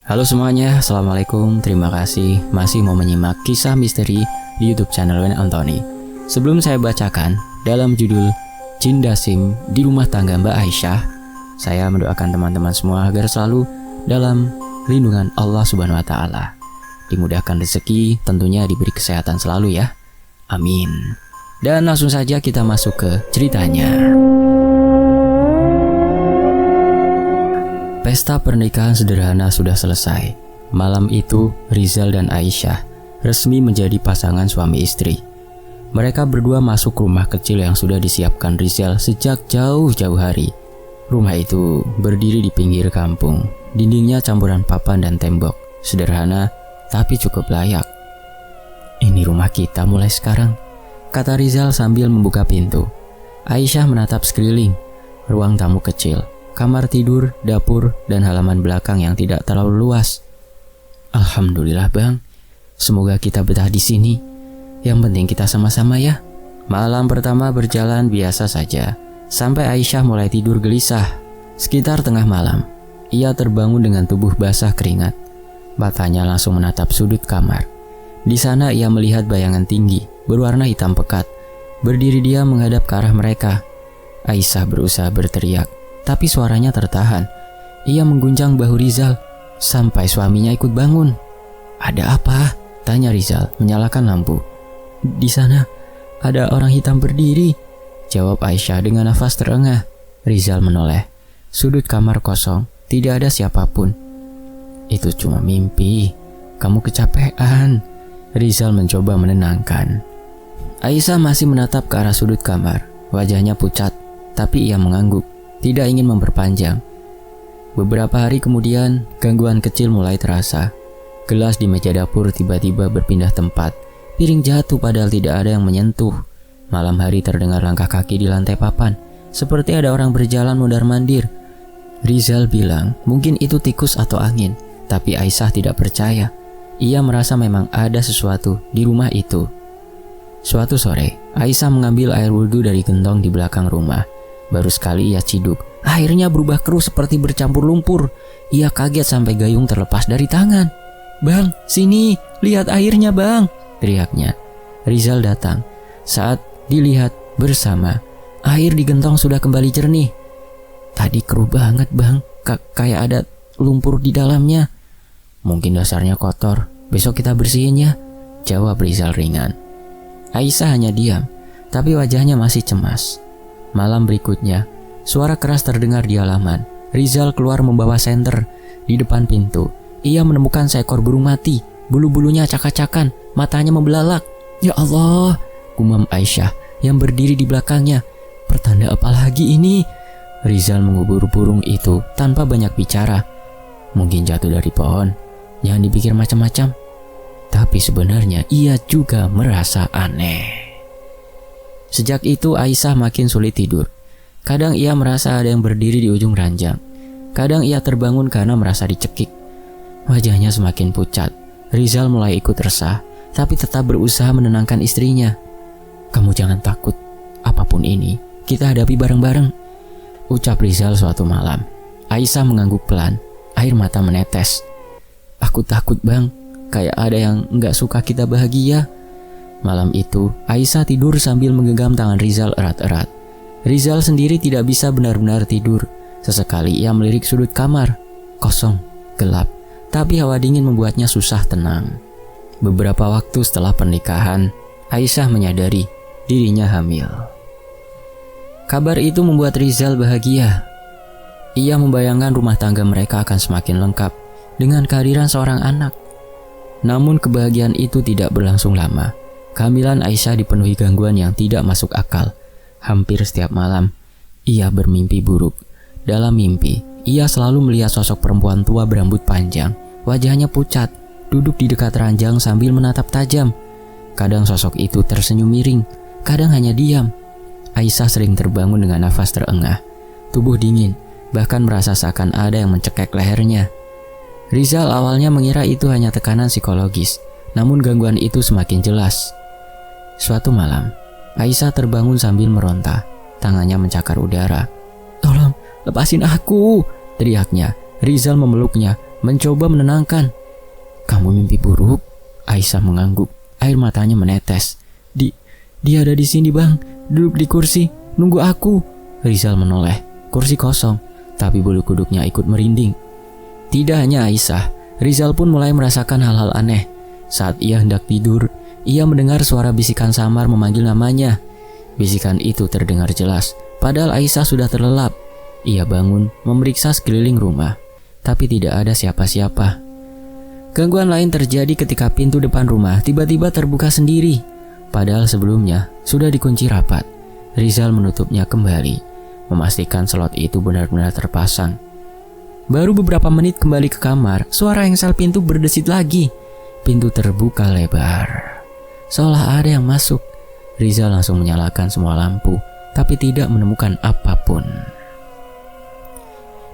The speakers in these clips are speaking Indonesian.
Halo semuanya, Assalamualaikum. Terima kasih masih mau menyimak kisah misteri di YouTube channel Wen Anthony. Sebelum saya bacakan dalam judul Jin Dasim di Rumah Tangga Mbak Aisyah, saya mendoakan teman-teman semua agar selalu dalam lindungan Allah Subhanahu wa Ta'ala. Dimudahkan rezeki, tentunya diberi kesehatan selalu ya. Amin. Dan langsung saja kita masuk ke ceritanya. Pesta pernikahan sederhana sudah selesai. Malam itu, Rizal dan Aisyah resmi menjadi pasangan suami istri. Mereka berdua masuk rumah kecil yang sudah disiapkan Rizal sejak jauh-jauh hari. Rumah itu berdiri di pinggir kampung. Dindingnya campuran papan dan tembok. Sederhana, tapi cukup layak. "Ini rumah kita mulai sekarang," kata Rizal sambil membuka pintu. Aisyah menatap sekeliling. Ruang tamu kecil, kamar tidur, dapur, dan halaman belakang yang tidak terlalu luas. "Alhamdulillah bang, semoga kita betah di sini. Yang penting kita sama-sama ya." Malam pertama berjalan biasa saja, sampai Aisyah mulai tidur gelisah. Sekitar tengah malam, ia terbangun dengan tubuh basah keringat. Matanya langsung menatap sudut kamar. Di sana ia melihat bayangan tinggi, berwarna hitam pekat. Berdiri dia menghadap ke arah mereka. Aisyah berusaha berteriak, tapi suaranya tertahan. Ia mengguncang bahu Rizal sampai suaminya ikut bangun. "Ada apa?" tanya Rizal menyalakan lampu. "Di sana ada orang hitam berdiri," jawab Aisyah dengan nafas terengah. Rizal menoleh. Sudut kamar kosong, tidak ada siapapun. "Itu cuma mimpi, kamu kecapean," Rizal mencoba menenangkan. Aisyah masih menatap ke arah sudut kamar. Wajahnya pucat, tapi ia mengangguk, tidak ingin memperpanjang. Beberapa hari kemudian, gangguan kecil mulai terasa. Gelas di meja dapur tiba-tiba berpindah tempat. Piring jatuh padahal tidak ada yang menyentuh. Malam hari terdengar langkah kaki di lantai papan, seperti ada orang berjalan mondar-mandir. Rizal bilang mungkin itu tikus atau angin, tapi Aisyah tidak percaya. Ia merasa memang ada sesuatu di rumah itu. Suatu sore, Aisyah mengambil air wudhu dari gentong di belakang rumah. Baru sekali ia ciduk, airnya berubah keruh seperti bercampur lumpur. Ia kaget sampai gayung terlepas dari tangan. "Bang, sini, lihat airnya bang," teriaknya. Rizal datang. Saat dilihat bersama, air di gentong sudah kembali jernih. "Tadi keruh banget bang, kayak ada lumpur di dalamnya." "Mungkin dasarnya kotor, besok kita bersihin ya," jawab Rizal ringan. Aisyah hanya diam, tapi wajahnya masih cemas. Malam berikutnya, suara keras terdengar di halaman. Rizal keluar membawa senter. Di depan pintu, ia menemukan seekor burung mati. Bulu-bulunya acak-acakan, matanya membelalak. "Ya Allah," gumam Aisyah yang berdiri di belakangnya. "Pertanda apa lagi ini?" Rizal mengubur burung itu tanpa banyak bicara. "Mungkin jatuh dari pohon, jangan dipikir macam-macam." Tapi sebenarnya ia juga merasa aneh. Sejak itu Aisyah makin sulit tidur. Kadang ia merasa ada yang berdiri di ujung ranjang. Kadang ia terbangun karena merasa dicekik. Wajahnya semakin pucat. Rizal mulai ikut resah, tapi tetap berusaha menenangkan istrinya. "Kamu jangan takut, apapun ini kita hadapi bareng-bareng," ucap Rizal suatu malam. Aisyah mengangguk pelan, air mata menetes. "Aku takut bang, kayak ada yang gak suka kita bahagia." Malam itu, Aisyah tidur sambil menggenggam tangan Rizal erat-erat. Rizal sendiri tidak bisa benar-benar tidur. Sesekali ia melirik sudut kamar. Kosong, gelap, tapi hawa dingin membuatnya susah tenang. Beberapa waktu setelah pernikahan, Aisyah menyadari dirinya hamil. Kabar itu membuat Rizal bahagia. Ia membayangkan rumah tangga mereka akan semakin lengkap dengan kehadiran seorang anak. Namun kebahagiaan itu tidak berlangsung lama. Kehamilan Aisyah dipenuhi gangguan yang tidak masuk akal. Hampir setiap malam, ia bermimpi buruk. Dalam mimpi, ia selalu melihat sosok perempuan tua berambut panjang. Wajahnya pucat, duduk di dekat ranjang sambil menatap tajam. Kadang sosok itu tersenyum miring, kadang hanya diam. Aisyah sering terbangun dengan nafas terengah, tubuh dingin, bahkan merasa seakan ada yang mencekek lehernya. Rizal awalnya mengira itu hanya tekanan psikologis, namun gangguan itu semakin jelas. Suatu malam, Aisyah terbangun sambil meronta. Tangannya mencakar udara. "Tolong, lepasin aku," teriaknya. Rizal memeluknya, mencoba menenangkan. "Kamu mimpi buruk?" Aisyah mengangguk, air matanya menetes. Dia ada di sini bang, duduk di kursi, nunggu aku." Rizal menoleh, kursi kosong, tapi bulu kuduknya ikut merinding. Tidak hanya Aisyah, Rizal pun mulai merasakan hal-hal aneh. Saat ia hendak tidur, ia mendengar suara bisikan samar memanggil namanya. Bisikan itu terdengar jelas, padahal Aisyah sudah terlelap. Ia bangun, memeriksa sekeliling rumah, tapi tidak ada siapa-siapa. Gangguan lain terjadi ketika pintu depan rumah tiba-tiba terbuka sendiri. Padahal sebelumnya sudah dikunci rapat. Rizal menutupnya kembali, memastikan slot itu benar-benar terpasang. Baru beberapa menit kembali ke kamar, suara engsel pintu berdesit lagi. Pintu terbuka lebar, seolah ada yang masuk. Rizal langsung menyalakan semua lampu, tapi tidak menemukan apapun.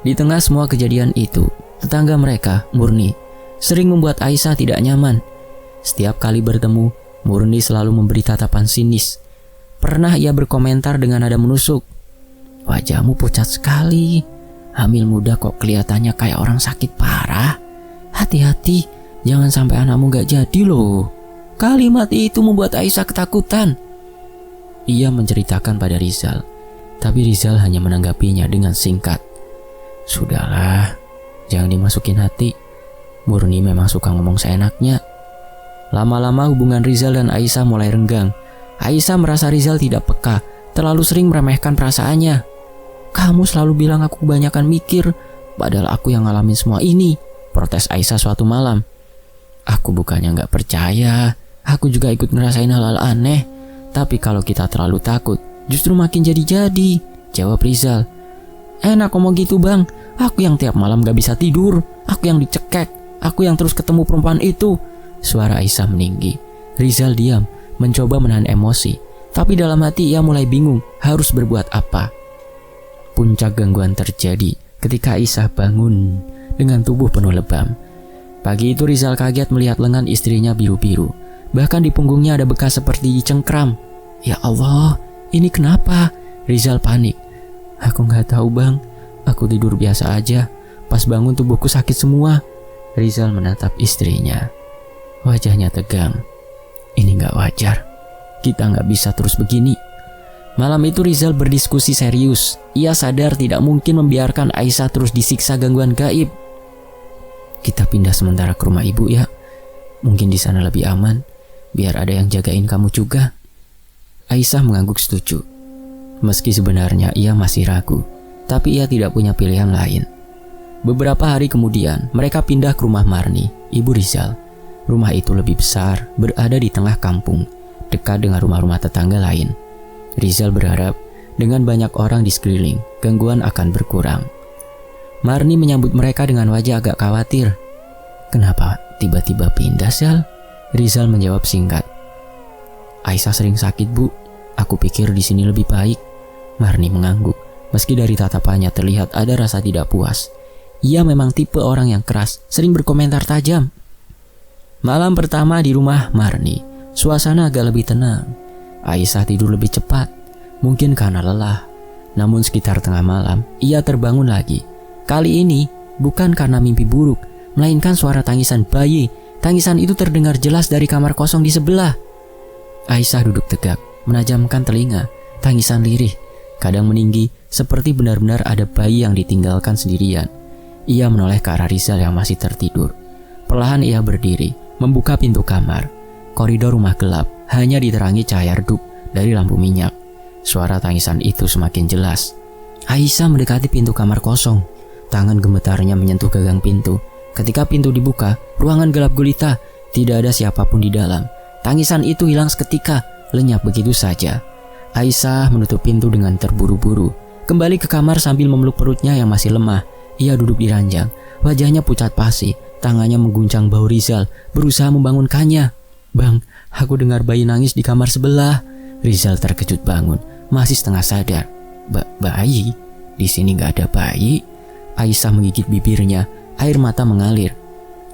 Di tengah semua kejadian itu, tetangga mereka, Murni, sering membuat Aisyah tidak nyaman. Setiap kali bertemu, Murni selalu memberi tatapan sinis. Pernah ia berkomentar dengan nada menusuk, "Wajahmu pucat sekali. Hamil muda kok kelihatannya kayak orang sakit parah. Hati-hati, jangan sampai anakmu gak jadi loh." Kalimat itu membuat Aisyah ketakutan. Ia menceritakan pada Rizal, tapi Rizal hanya menanggapinya dengan singkat, "Sudahlah, jangan dimasukin hati. Murni memang suka ngomong seenaknya." Lama-lama hubungan Rizal dan Aisyah mulai renggang. Aisyah merasa Rizal tidak peka, terlalu sering meremehkan perasaannya. "Kamu selalu bilang aku kebanyakan mikir, padahal aku yang ngalamin semua ini," protes Aisyah suatu malam. "Aku bukannya gak percaya, aku juga ikut ngerasain hal-hal aneh. Tapi kalau kita terlalu takut, justru makin jadi-jadi," jawab Rizal. "Enak ngomong gitu bang, aku yang tiap malam gak bisa tidur, aku yang dicekek, aku yang terus ketemu perempuan itu," suara Aisyah meninggi. Rizal diam, mencoba menahan emosi, tapi dalam hati ia mulai bingung harus berbuat apa. Puncak gangguan terjadi ketika Aisyah bangun dengan tubuh penuh lebam. Pagi itu Rizal kaget melihat lengan istrinya biru-biru. Bahkan di punggungnya ada bekas seperti dicengkram. "Ya Allah, ini kenapa?" Rizal panik. "Aku gak tahu bang, aku tidur biasa aja. Pas bangun tubuhku sakit semua." Rizal menatap istrinya. Wajahnya tegang. "Ini gak wajar. Kita gak bisa terus begini." Malam itu Rizal berdiskusi serius. Ia sadar tidak mungkin membiarkan Aisyah terus disiksa gangguan gaib. "Kita pindah sementara ke rumah ibu ya. Mungkin di sana lebih aman. Biar ada yang jagain kamu juga." Aisyah mengangguk setuju. Meski sebenarnya ia masih ragu, tapi ia tidak punya pilihan lain. Beberapa hari kemudian, mereka pindah ke rumah Marni, ibu Rizal. Rumah itu lebih besar, berada di tengah kampung, dekat dengan rumah-rumah tetangga lain. Rizal berharap dengan banyak orang di sekeliling, gangguan akan berkurang. Marni menyambut mereka dengan wajah agak khawatir. "Kenapa tiba-tiba pindah, Sal?" Rizal menjawab singkat. "Aisyah sering sakit, Bu. Aku pikir di sini lebih baik." Marni mengangguk, meski dari tatapannya terlihat ada rasa tidak puas. Ia memang tipe orang yang keras, sering berkomentar tajam. Malam pertama di rumah Marni, suasana agak lebih tenang. Aisyah tidur lebih cepat, mungkin karena lelah. Namun sekitar tengah malam, ia terbangun lagi. Kali ini bukan karena mimpi buruk, melainkan suara tangisan bayi. Tangisan itu terdengar jelas dari kamar kosong di sebelah. Aisyah duduk tegak, menajamkan telinga. Tangisan lirih, kadang meninggi, seperti benar-benar ada bayi yang ditinggalkan sendirian. Ia menoleh ke arah Rizal yang masih tertidur. Perlahan ia berdiri, membuka pintu kamar. Koridor rumah gelap, hanya diterangi cahaya redup dari lampu minyak. Suara tangisan itu semakin jelas. Aisyah mendekati pintu kamar kosong. Tangan gemetarnya menyentuh gagang pintu. Ketika pintu dibuka, ruangan gelap gulita. Tidak ada siapapun di dalam. Tangisan itu hilang seketika, lenyap begitu saja. Aisyah menutup pintu dengan terburu-buru. Kembali ke kamar sambil memeluk perutnya yang masih lemah. Ia duduk di ranjang. Wajahnya pucat pasi. Tangannya mengguncang bahu Rizal, berusaha membangunkannya. "Bang, aku dengar bayi nangis di kamar sebelah." Rizal terkejut bangun, masih setengah sadar. Bayi? Di sini gak ada bayi." Aisyah menggigit bibirnya. Air mata mengalir.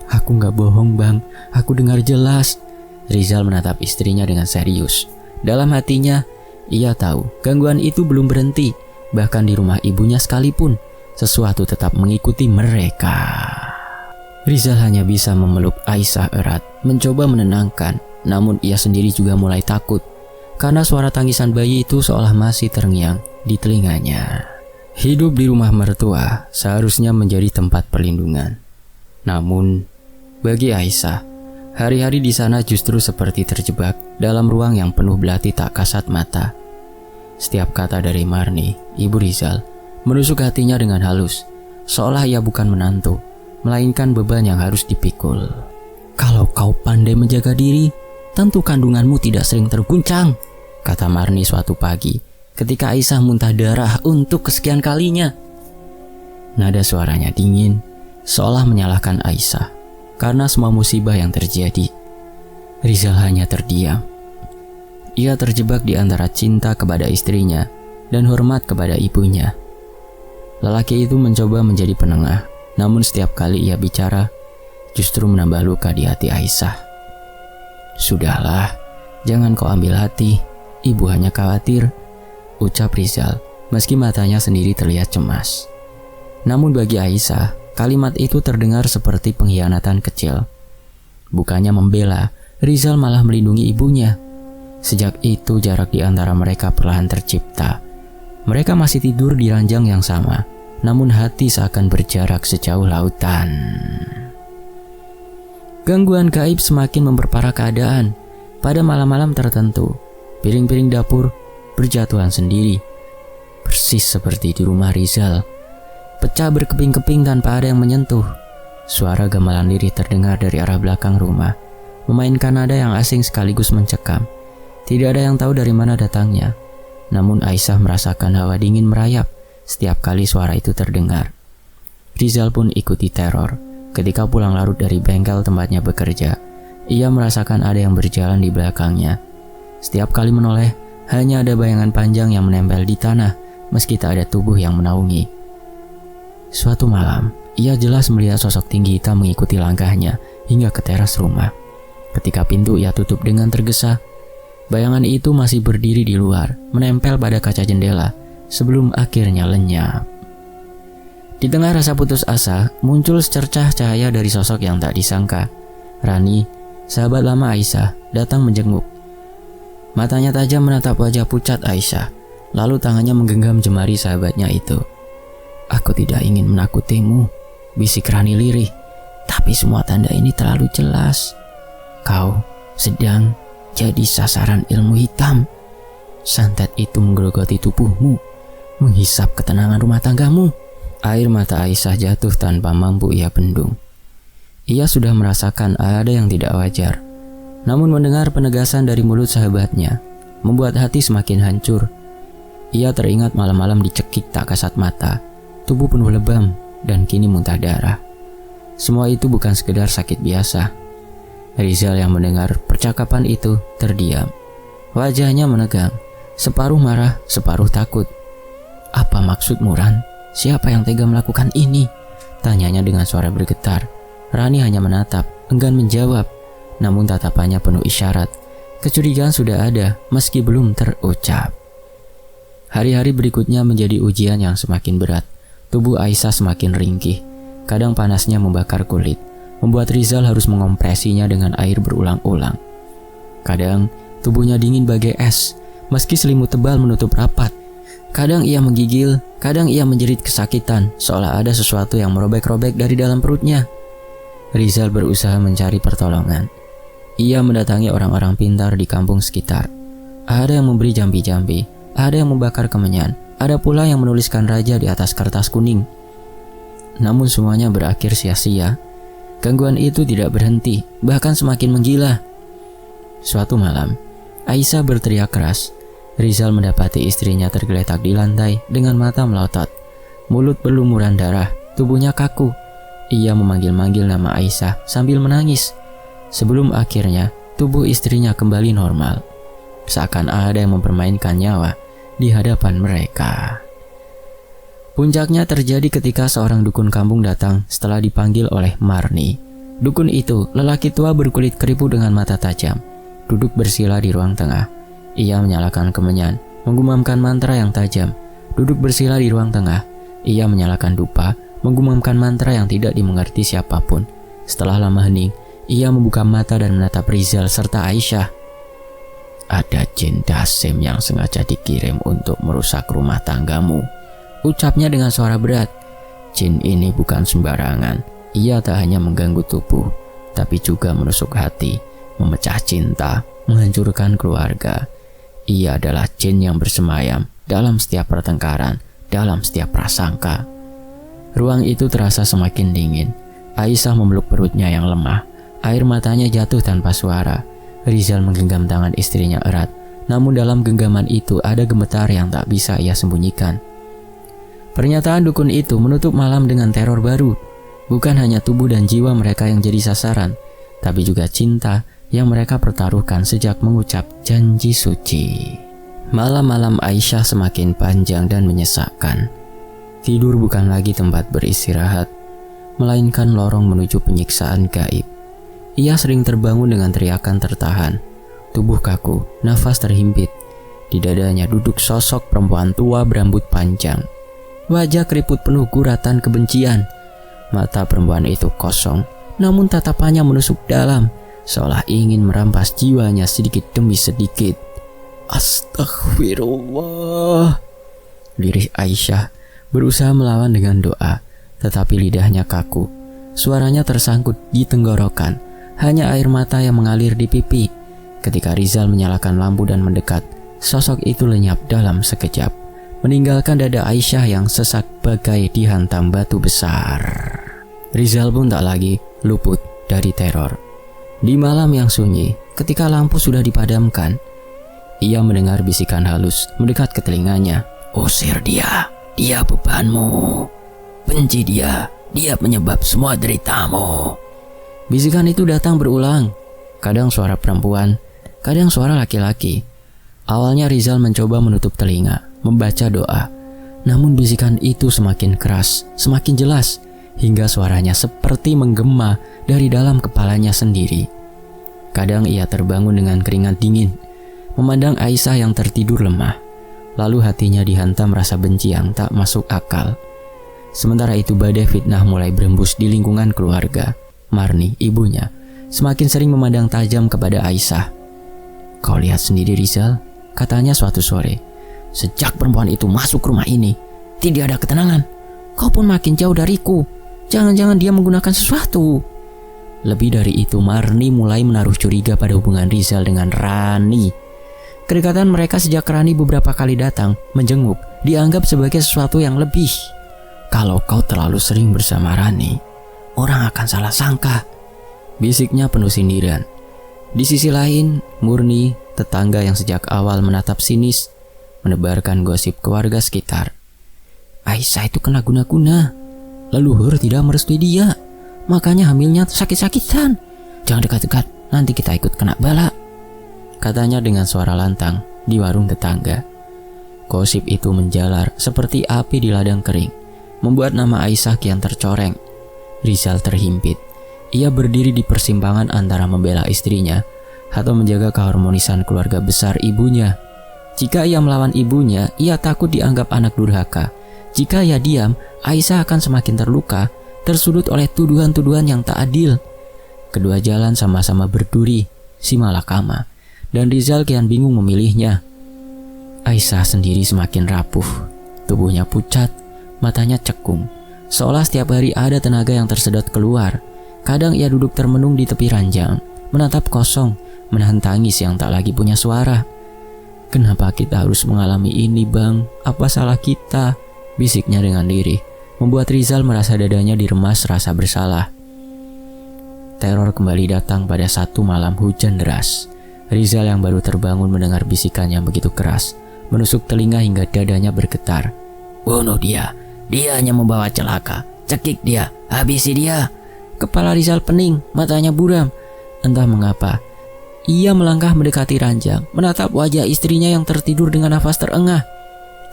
"Aku gak bohong bang, aku dengar jelas." Rizal menatap istrinya dengan serius. Dalam hatinya, ia tahu gangguan itu belum berhenti. Bahkan di rumah ibunya sekalipun, sesuatu tetap mengikuti mereka. Rizal hanya bisa memeluk Aisyah erat, mencoba menenangkan, namun ia sendiri juga mulai takut karena suara tangisan bayi itu seolah masih terngiang di telinganya. Hidup di rumah mertua seharusnya menjadi tempat perlindungan. Namun, bagi Aisyah, hari-hari di sana justru seperti terjebak dalam ruang yang penuh belati tak kasat mata. Setiap kata dari Marni, ibu Rizal, menusuk hatinya dengan halus, seolah ia bukan menantu, melainkan beban yang harus dipikul. Kalau kau pandai menjaga diri, tentu kandunganmu tidak sering terguncang, kata Marni suatu pagi ketika Aisyah muntah darah untuk kesekian kalinya. Nada suaranya dingin, seolah menyalahkan Aisyah karena semua musibah yang terjadi. Rizal hanya terdiam. Ia terjebak di antara cinta kepada istrinya dan hormat kepada ibunya. Lelaki itu mencoba menjadi penengah, namun setiap kali ia bicara, justru menambah luka di hati Aisyah. Sudahlah, jangan kau ambil hati, ibu hanya khawatir, ucap Rizal, meski matanya sendiri terlihat cemas. Namun bagi Aisyah, kalimat itu terdengar seperti pengkhianatan kecil. Bukannya membela, Rizal malah melindungi ibunya. Sejak itu jarak di antara mereka perlahan tercipta. Mereka masih tidur di ranjang yang sama, namun hati seakan berjarak sejauh lautan. Gangguan gaib semakin memperparah keadaan. Pada malam-malam tertentu, piring-piring dapur berjatuhan sendiri, persis seperti di rumah Rizal. Pecah berkeping-keping tanpa ada yang menyentuh. Suara gamelan lirih terdengar dari arah belakang rumah, memainkan nada yang asing sekaligus mencekam. Tidak ada yang tahu dari mana datangnya. Namun Aisyah merasakan hawa dingin merayap setiap kali suara itu terdengar. Rizal pun ikuti teror. Ketika pulang larut dari bengkel tempatnya bekerja, ia merasakan ada yang berjalan di belakangnya. Setiap kali menoleh, hanya ada bayangan panjang yang menempel di tanah meski tak ada tubuh yang menaungi. Suatu malam, ia jelas melihat sosok tinggi hitam mengikuti langkahnya hingga ke teras rumah. Ketika pintu ia tutup dengan tergesa, bayangan itu masih berdiri di luar, menempel pada kaca jendela sebelum akhirnya lenyap. Di tengah rasa putus asa, muncul secercah cahaya dari sosok yang tak disangka. Rani, sahabat lama Aisyah, datang menjenguk. Matanya tajam menatap wajah pucat Aisyah, lalu tangannya menggenggam jemari sahabatnya itu. Aku tidak ingin menakutimu, bisik Rani lirih, tapi semua tanda ini terlalu jelas. Kau sedang jadi sasaran ilmu hitam. Santet itu menggerogoti tubuhmu, menghisap ketenangan rumah tanggamu. Air mata Aisyah jatuh tanpa mampu ia bendung. Ia sudah merasakan ada yang tidak wajar. Namun mendengar penegasan dari mulut sahabatnya membuat hati semakin hancur. Ia teringat malam-malam dicekik tak kasat mata, tubuh penuh lebam dan kini muntah darah. Semua itu bukan sekedar sakit biasa. Rizal yang mendengar percakapan itu terdiam. Wajahnya menegang, separuh marah, separuh takut. Apa maksudmu, Ran? Siapa yang tega melakukan ini? Tanyanya dengan suara bergetar. Rani hanya menatap, enggan menjawab. Namun tatapannya penuh isyarat. Kecurigaan sudah ada, meski belum terucap. Hari-hari berikutnya menjadi ujian yang semakin berat. Tubuh Aisyah semakin ringkih. Kadang panasnya membakar kulit, membuat Rizal harus mengompresinya dengan air berulang-ulang. Kadang tubuhnya dingin bagai es, meski selimut tebal menutup rapat. Kadang ia menggigil, kadang ia menjerit kesakitan, seolah ada sesuatu yang merobek-robek dari dalam perutnya. Rizal berusaha mencari pertolongan. Ia mendatangi orang-orang pintar di kampung sekitar. Ada yang memberi jambi-jambi, ada yang membakar kemenyan, ada pula yang menuliskan raja di atas kertas kuning. Namun semuanya berakhir sia-sia. Gangguan itu tidak berhenti, bahkan semakin menggila. Suatu malam, Aisyah berteriak keras. Rizal mendapati istrinya tergeletak di lantai dengan mata melotot. Mulut berlumuran darah, tubuhnya kaku. Ia memanggil-manggil nama Aisyah sambil menangis. Sebelum akhirnya tubuh istrinya kembali normal. Seakan ada yang mempermainkan nyawa di hadapan mereka. Puncaknya terjadi ketika seorang dukun kampung datang setelah dipanggil oleh Marni. Dukun itu, lelaki tua berkulit keripu dengan mata tajam, duduk bersila di ruang tengah. Ia menyalakan kemenyan, menggumamkan mantra yang tajam. Duduk bersila di ruang tengah, ia menyalakan dupa, menggumamkan mantra yang tidak dimengerti siapapun. Setelah lama hening, ia membuka mata dan menatap Rizal serta Aisyah. "Ada jin Dasim yang sengaja dikirim untuk merusak rumah tanggamu," ucapnya dengan suara berat. "Jin ini bukan sembarangan. Ia tak hanya mengganggu tubuh, tapi juga menusuk hati, memecah cinta, menghancurkan keluarga. Ia adalah jin yang bersemayam dalam setiap pertengkaran, dalam setiap prasangka." Ruang itu terasa semakin dingin. Aisyah memeluk perutnya yang lemah. Air matanya jatuh tanpa suara. Rizal menggenggam tangan istrinya erat. Namun dalam genggaman itu ada gemetar yang tak bisa ia sembunyikan. Pernyataan dukun itu menutup malam dengan teror baru. Bukan hanya tubuh dan jiwa mereka yang jadi sasaran, tapi juga cinta yang mereka pertaruhkan sejak mengucap janji suci. Malam-malam Aisyah semakin panjang dan menyesakkan. Tidur bukan lagi tempat beristirahat, melainkan lorong menuju penyiksaan gaib. Ia sering terbangun dengan teriakan tertahan. Tubuh kaku, nafas terhimpit. Di dadanya duduk sosok perempuan tua berambut panjang. Wajah keriput penuh guratan kebencian. Mata perempuan itu kosong, namun tatapannya menusuk dalam, seolah ingin merampas jiwanya sedikit demi sedikit. "Astagfirullah," lirih Aisyah, berusaha melawan dengan doa. Tetapi lidahnya kaku, suaranya tersangkut di tenggorokan, hanya air mata yang mengalir di pipi. Ketika Rizal menyalakan lampu dan mendekat, sosok itu lenyap dalam sekejap, meninggalkan dada Aisyah yang sesak bagai dihantam batu besar. Rizal pun tak lagi luput dari teror. Di malam yang sunyi, ketika lampu sudah dipadamkan, ia mendengar bisikan halus mendekat ke telinganya. "Usir dia, dia bebanmu. Benci dia penyebab semua deritamu." Bisikan itu datang berulang. Kadang suara perempuan, kadang suara laki-laki. Awalnya Rizal mencoba menutup telinga, membaca doa. Namun bisikan itu semakin keras, semakin jelas, hingga suaranya seperti menggema dari dalam kepalanya sendiri. Kadang ia terbangun dengan keringat dingin, memandang Aisyah yang tertidur lemah. Lalu hatinya dihantam rasa benci yang tak masuk akal. Sementara itu badai fitnah mulai berembus di lingkungan keluarga. Marni, ibunya, semakin sering memandang tajam kepada Aisyah. "Kau lihat sendiri Rizal," katanya suatu sore. "Sejak perempuan itu masuk rumah ini, tidak ada ketenangan. Kau pun makin jauh dariku. Jangan-jangan dia menggunakan sesuatu." Lebih dari itu, Marni mulai menaruh curiga pada hubungan Rizal dengan Rani. Kedekatan mereka sejak Rani beberapa kali datang menjenguk dianggap sebagai sesuatu yang lebih. "Kalau kau terlalu sering bersama Rani, orang akan salah sangka," bisiknya penuh sindiran. Di sisi lain, Murni, tetangga yang sejak awal menatap sinis, menebarkan gosip ke warga sekitar. "Aisyah itu kena guna-guna. Leluhur tidak merestui dia, makanya hamilnya sakit-sakitan. Jangan dekat-dekat, nanti kita ikut kena bala," katanya dengan suara lantang di warung tetangga. Gosip itu menjalar seperti api di ladang kering, membuat nama Aisyah kian tercoreng. Rizal terhimpit. Ia berdiri di persimpangan antara membela istrinya atau menjaga keharmonisan keluarga besar ibunya. Jika ia melawan ibunya, ia takut dianggap anak durhaka. Jika ia diam, Aisyah akan semakin terluka, tersudut oleh tuduhan-tuduhan yang tak adil. Kedua jalan sama-sama berduri, si malakama, dan Rizal kian bingung memilihnya. Aisyah sendiri semakin rapuh, tubuhnya pucat, matanya cekung, seolah setiap hari ada tenaga yang tersedot keluar. Kadang ia duduk termenung di tepi ranjang, menatap kosong, menahan tangis yang tak lagi punya suara. "Kenapa kita harus mengalami ini, Bang? Apa salah kita?" bisiknya dengan lirih, membuat Rizal merasa dadanya diremas rasa bersalah. Teror kembali datang pada satu malam hujan deras. Rizal yang baru terbangun mendengar bisikan yang begitu keras, menusuk telinga hingga dadanya bergetar. "Bunuh dia, dia hanya membawa celaka. Cekik dia, habisi dia." Kepala Rizal pening, matanya buram. Entah mengapa, ia melangkah mendekati ranjang, menatap wajah istrinya yang tertidur dengan nafas terengah.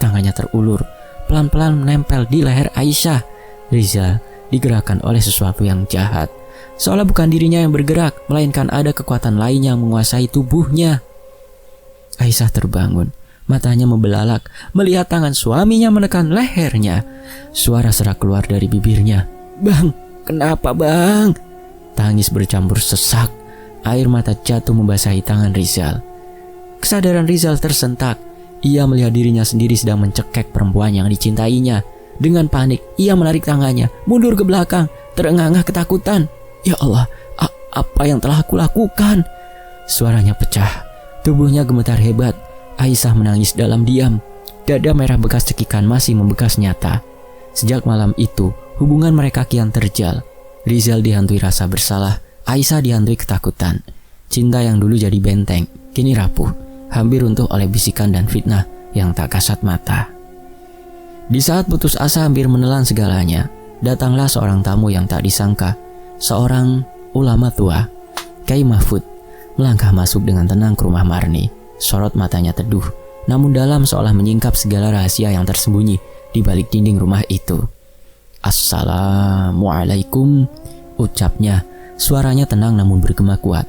Tangannya terulur, pelan-pelan menempel di leher Aisyah. Rizal digerakkan oleh sesuatu yang jahat, seolah bukan dirinya yang bergerak, melainkan ada kekuatan lain yang menguasai tubuhnya. Aisyah terbangun, matanya membelalak melihat tangan suaminya menekan lehernya. Suara serak keluar dari bibirnya. "Bang, kenapa Bang?" Tangis bercampur sesak. Air mata jatuh membasahi tangan Rizal. Kesadaran Rizal tersentak. Ia melihat dirinya sendiri sedang mencekek perempuan yang dicintainya. Dengan panik, ia menarik tangannya, mundur ke belakang, terengah-engah ketakutan. Ya Allah, apa yang telah aku lakukan? Suaranya pecah. Tubuhnya gemetar hebat. Aisyah menangis dalam diam. Dada merah bekas cekikan masih membekas nyata. Sejak malam itu, hubungan mereka kian terjal. Rizal dihantui rasa bersalah, Aisyah dihantui ketakutan. Cinta yang dulu jadi benteng, kini rapuh, hampir runtuh oleh bisikan dan fitnah yang tak kasat mata. Di saat putus asa hampir menelan segalanya, datanglah seorang tamu yang tak disangka. Seorang ulama tua, Kyai Mahfud, melangkah masuk dengan tenang ke rumah Marni. Sorot matanya teduh, namun dalam seolah menyingkap segala rahasia yang tersembunyi di balik dinding rumah itu. Assalamualaikum, ucapnya. Suaranya tenang namun bergema kuat.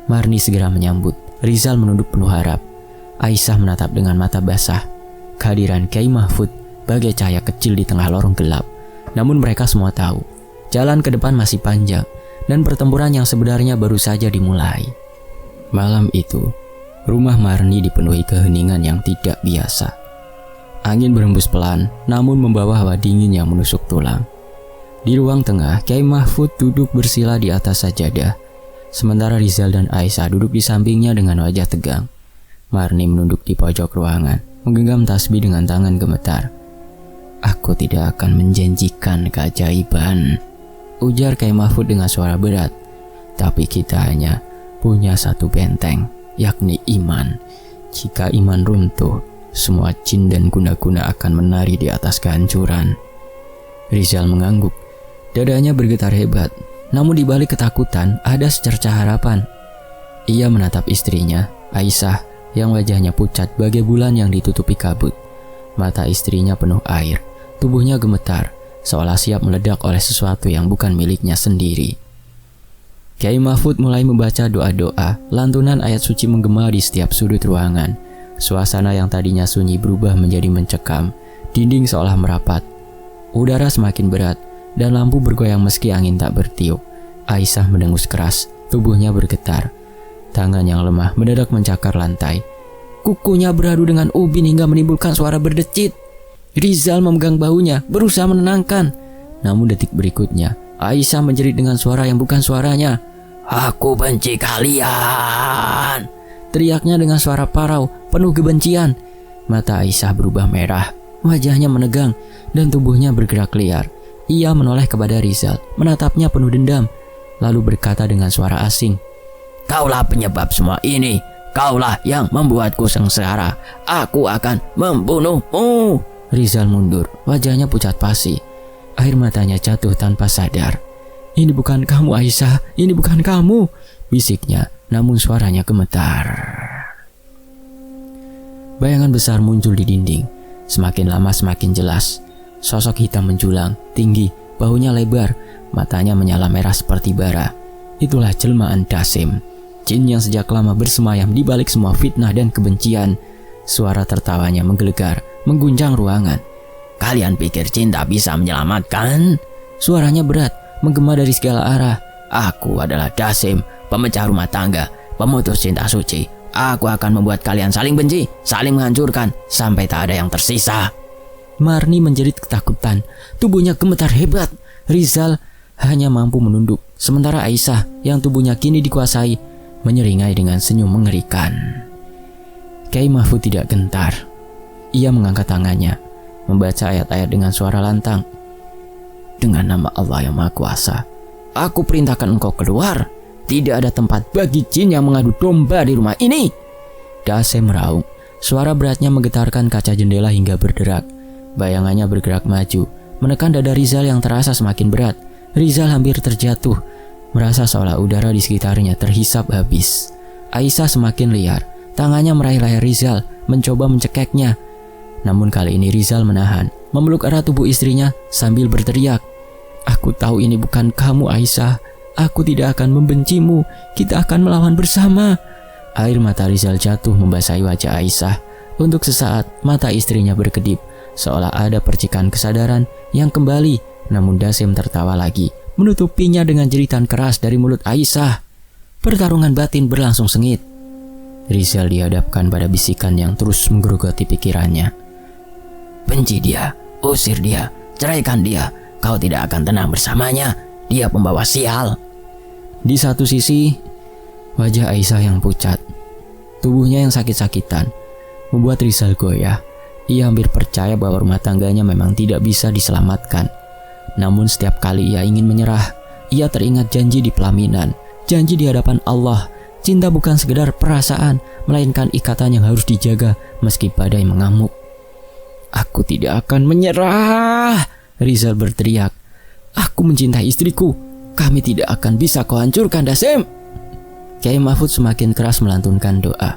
Marni segera menyambut. Rizal menunduk penuh harap. Aisyah menatap dengan mata basah. Kehadiran Kyai Mahfud bagai cahaya kecil di tengah lorong gelap. Namun mereka semua tahu, jalan ke depan masih panjang dan pertempuran yang sebenarnya baru saja dimulai. Malam itu, rumah Marni dipenuhi keheningan yang tidak biasa. Angin berhembus pelan, namun membawa hawa dingin yang menusuk tulang. Di ruang tengah, Kyai Mahfud duduk bersila di atas sajadah. Sementara Rizal dan Aisyah duduk di sampingnya dengan wajah tegang. Marni menunduk di pojok ruangan, menggenggam tasbih dengan tangan gemetar. Aku tidak akan menjanjikan keajaiban, ujar Kyai Mahfud dengan suara berat. Tapi kita hanya punya satu benteng, yakni iman. Jika iman runtuh, semua jin dan guna-guna akan menari di atas kehancuran. Rizal mengangguk. Dadanya bergetar hebat. Namun di balik ketakutan ada secercah harapan. Ia menatap istrinya, Aisyah, yang wajahnya pucat bagai bulan yang ditutupi kabut. Mata istrinya penuh air. Tubuhnya gemetar, seolah siap meledak oleh sesuatu yang bukan miliknya sendiri. Kyai Mahfud mulai membaca doa-doa. Lantunan ayat suci menggema di setiap sudut ruangan. Suasana yang tadinya sunyi berubah menjadi mencekam. Dinding seolah merapat. Udara semakin berat, dan lampu bergoyang meski angin tak bertiup. Aisyah mendengus keras, tubuhnya bergetar. Tangan yang lemah mendadak mencakar lantai. Kukunya beradu dengan ubin hingga menimbulkan suara berdecit. Rizal memegang bahunya, berusaha menenangkan. Namun detik berikutnya, Aisyah menjerit dengan suara yang bukan suaranya. Aku benci kalian, teriaknya dengan suara parau, penuh kebencian. Mata Aisyah berubah merah, wajahnya menegang, dan tubuhnya bergerak liar. Ia menoleh kepada Rizal, menatapnya penuh dendam, lalu berkata dengan suara asing. Kaulah penyebab semua ini, kaulah yang membuatku sengsara. Aku akan membunuhmu. Rizal mundur, wajahnya pucat pasi. Air matanya jatuh tanpa sadar. Ini bukan kamu Aisyah, ini bukan kamu, bisiknya, namun suaranya gemetar. Bayangan besar muncul di dinding. Semakin lama semakin jelas. Sosok hitam menjulang, tinggi, bahunya lebar, matanya menyala merah seperti bara. Itulah jelmaan Dasim, jin yang sejak lama bersemayam di balik semua fitnah dan kebencian. Suara tertawanya menggelegar, mengguncang ruangan. Kalian pikir cinta bisa menyelamatkan? Suaranya berat, menggema dari segala arah. Aku adalah Dasim, pemecah rumah tangga, pemutus cinta suci. Aku akan membuat kalian saling benci, saling menghancurkan, sampai tak ada yang tersisa. Marni menjerit ketakutan, tubuhnya gemetar hebat. Rizal hanya mampu menunduk, sementara Aisyah yang tubuhnya kini dikuasai, menyeringai dengan senyum mengerikan. Kyai Mahfud tidak gentar. Ia mengangkat tangannya, membaca ayat-ayat dengan suara lantang. Dengan nama Allah yang Maha Kuasa, aku perintahkan engkau keluar. Tidak ada tempat bagi jin yang mengadu domba di rumah ini. Dasim meraung. Suara beratnya menggetarkan kaca jendela hingga berderak. Bayangannya bergerak maju, menekan dada Rizal yang terasa semakin berat. Rizal hampir terjatuh, merasa seolah udara di sekitarnya terhisap habis. Aisyah semakin liar, tangannya meraih leher Rizal, mencoba mencekeknya. Namun kali ini Rizal menahan, memeluk erat tubuh istrinya sambil berteriak. Aku tahu ini bukan kamu Aisyah. Aku tidak akan membencimu. Kita akan melawan bersama. Air mata Rizal jatuh membasahi wajah Aisyah. Untuk sesaat mata istrinya berkedip, seolah ada percikan kesadaran yang kembali. Namun Dasim tertawa lagi, menutupinya dengan jeritan keras dari mulut Aisyah. Pertarungan batin berlangsung sengit. Rizal dihadapkan pada bisikan yang terus menggerogoti pikirannya. Benci dia, usir dia, ceraikan dia. Kau tidak akan tenang bersamanya. Dia pembawa sial. Di satu sisi, wajah Aisyah yang pucat, tubuhnya yang sakit-sakitan, membuat Rizal goyah. Ia hampir percaya bahwa rumah tangganya memang tidak bisa diselamatkan. Namun setiap kali ia ingin menyerah, ia teringat janji di pelaminan, janji di hadapan Allah. Cinta bukan sekedar perasaan, melainkan ikatan yang harus dijaga meski badai mengamuk. Aku tidak akan menyerah, Rizal berteriak. Aku mencintai istriku. Kami tidak akan bisa kau hancurkan, Dasim. Kiai Mahfud semakin keras melantunkan doa.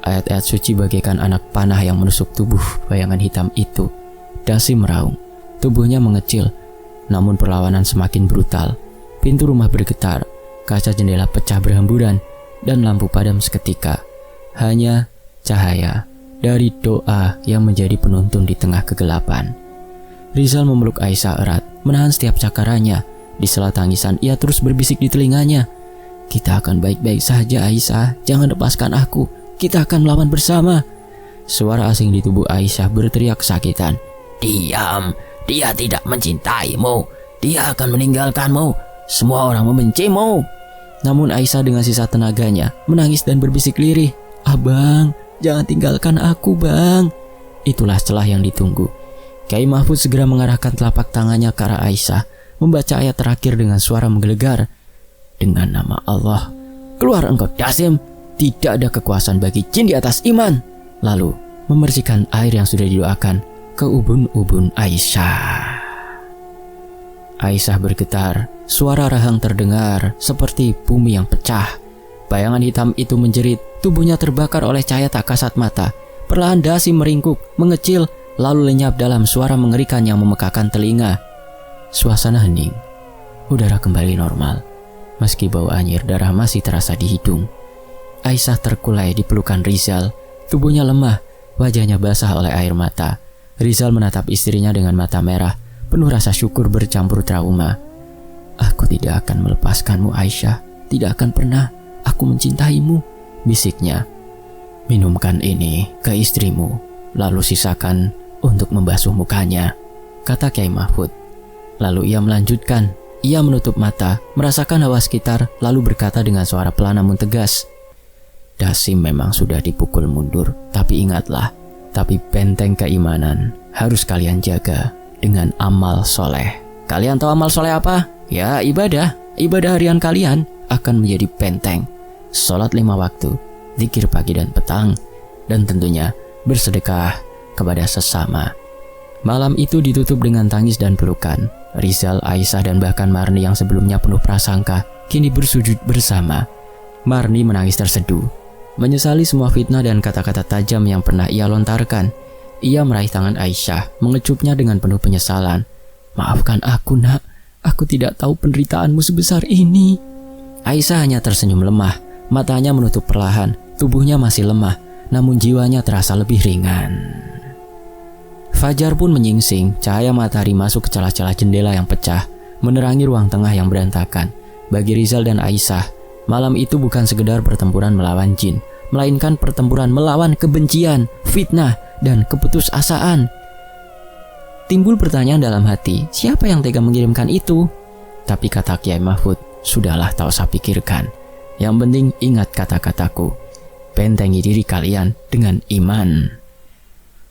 Ayat-ayat suci bagaikan anak panah yang menusuk tubuh bayangan hitam itu. Dasim meraung, tubuhnya mengecil, namun perlawanan semakin brutal. Pintu rumah bergetar, kaca jendela pecah berhamburan, dan lampu padam seketika. Hanya cahaya dari doa yang menjadi penuntun di tengah kegelapan. Rizal memeluk Aisyah erat, menahan setiap cakarannya. Di sela tangisan ia terus berbisik di telinganya. Kita akan baik-baik saja, Aisyah. Jangan lepaskan aku. Kita akan melawan bersama. Suara asing di tubuh Aisyah berteriak kesakitan. Diam, dia tidak mencintaimu. Dia akan meninggalkanmu. Semua orang membencimu. Namun Aisyah dengan sisa tenaganya menangis dan berbisik lirih. Abang, jangan tinggalkan aku, bang. Itulah celah yang ditunggu. Kiai Mahfud segera mengarahkan telapak tangannya ke arah Aisyah, membaca ayat terakhir dengan suara menggelegar. Dengan nama Allah, keluar engkau, Dasim. Tidak ada kekuasaan bagi jin di atas iman. Lalu membersihkan air yang sudah didoakan ke ubun-ubun Aisyah. Aisyah bergetar, suara rahang terdengar seperti bumi yang pecah. Bayangan hitam itu menjerit, tubuhnya terbakar oleh cahaya tak kasat mata. Perlahan Dasim meringkuk, mengecil, lalu lenyap dalam suara mengerikan yang memekakan telinga. Suasana hening, udara kembali normal, meski bau anyir darah masih terasa di hidung. Aisyah terkulai di pelukan Rizal, tubuhnya lemah, wajahnya basah oleh air mata. Rizal menatap istrinya dengan mata merah, penuh rasa syukur bercampur trauma. Aku tidak akan melepaskanmu, Aisyah, tidak akan pernah. Aku mencintaimu, bisiknya. Minumkan ini ke istrimu, lalu sisakan untuk membasuh mukanya, kata Kiai Mahfud. Lalu ia melanjutkan. Ia menutup mata, merasakan hawa sekitar, lalu berkata dengan suara pelan namun tegas. Dasim memang sudah dipukul mundur, tapi ingatlah, tapi benteng keimanan harus kalian jaga dengan amal soleh. Kalian tahu amal soleh apa? Ya, ibadah. Ibadah harian kalian akan menjadi benteng. Sholat 5 waktu, zikir pagi dan petang, dan tentunya bersedekah kepada sesama. Malam itu ditutup dengan tangis dan pelukan. Rizal, Aisyah, dan bahkan Marni yang sebelumnya penuh prasangka kini bersujud bersama. Marni menangis terseduh, menyesali semua fitnah dan kata-kata tajam yang pernah ia lontarkan. Ia meraih tangan Aisyah, mengecupnya dengan penuh penyesalan. Maafkan aku, nak. Aku tidak tahu penderitaanmu sebesar ini. Aisyah hanya tersenyum lemah, matanya menutup perlahan, tubuhnya masih lemah, namun jiwanya terasa lebih ringan. Fajar pun menyingsing, cahaya matahari masuk ke celah-celah jendela yang pecah, menerangi ruang tengah yang berantakan. Bagi Rizal dan Aisyah, malam itu bukan sekedar pertempuran melawan jin, melainkan pertempuran melawan kebencian, fitnah, dan keputusasaan. Timbul pertanyaan dalam hati, siapa yang tega mengirimkan itu? Tapi kata Kiai Mahfud, sudahlah tak usah pikirkan. Yang penting ingat kata-kataku, bentengi diri kalian dengan iman.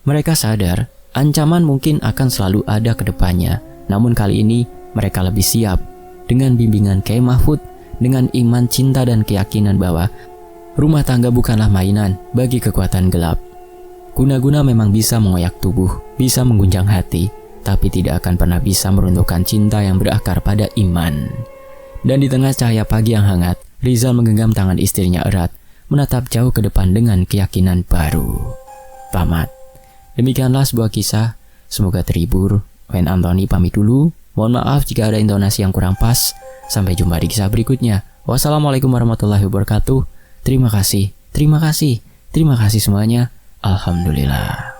Mereka sadar, ancaman mungkin akan selalu ada ke depannya. Namun kali ini mereka lebih siap. Dengan bimbingan Kiai Mahfud, dengan iman, cinta, dan keyakinan bahwa rumah tangga bukanlah mainan bagi kekuatan gelap. Guna-guna memang bisa mengoyak tubuh, bisa mengguncang hati, tapi tidak akan pernah bisa meruntuhkan cinta yang berakar pada iman. Dan di tengah cahaya pagi yang hangat, Rizal menggenggam tangan istrinya erat, menatap jauh ke depan dengan keyakinan baru. Tamat. Demikianlah sebuah kisah, semoga terhibur. Wen Antoni pamit dulu, mohon maaf jika ada intonasi yang kurang pas. Sampai jumpa di kisah berikutnya. Wassalamualaikum warahmatullahi wabarakatuh. Terima kasih semuanya. Alhamdulillah.